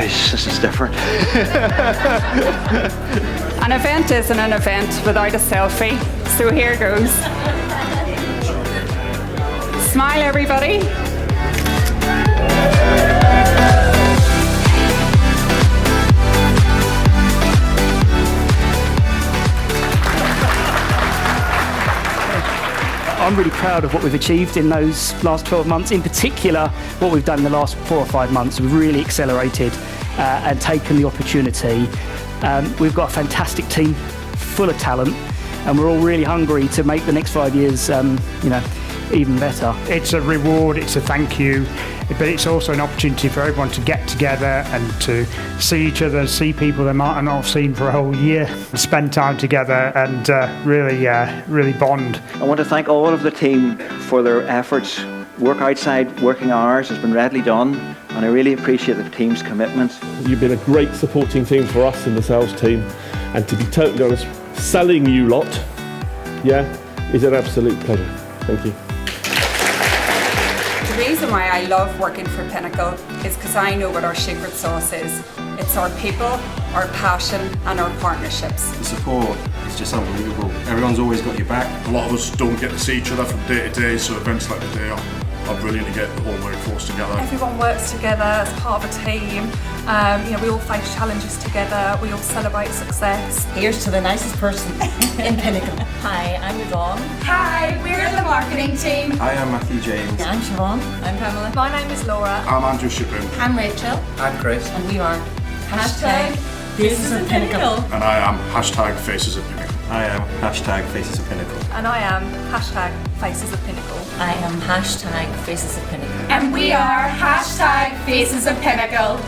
guys, this is different. An event isn't an event without a selfie, so here goes. Smile, everybody. I'm really proud of what we've achieved in those last 12 months. In particular, what we've done in the last 4 or 5 months. We've really accelerated and taken the opportunity. We've got a fantastic team, full of talent, and we're all really hungry to make the next 5 years, even better. It's a reward, it's a thank you, but it's also an opportunity for everyone to get together and to see each other, see people they might not have seen for a whole year, spend time together and really bond. I want to thank all of the team for their efforts. Work outside working hours has been readily done, and I really appreciate the team's commitment. You've been a great supporting team for us in the sales team, and to be totally honest, selling you lot, is an absolute pleasure. Thank you. The reason why I love working for Pinnacle is because I know what our secret sauce is. It's our people, our passion and our partnerships. The support is just unbelievable. Everyone's always got your back. A lot of us don't get to see each other from day to day, so events like today are brilliant to get the whole workforce together. Everyone works together as part of a team. We all face challenges together. We all celebrate success. Here's to the nicest person in Pinnacle. Hi, I'm Yvonne. Hi, we're the marketing team. I am Matthew James. I'm Siobhan. I'm Pamela. My name is Laura. I'm Andrew Shipping. I'm Rachel. I'm Chris. And we are Faces of Pinnacle. And I am #Faces of Pinnacle. I am #Faces of Pinnacle. And I am #Faces of Pinnacle. I am #Faces of Pinnacle. And we are #Faces of Pinnacle.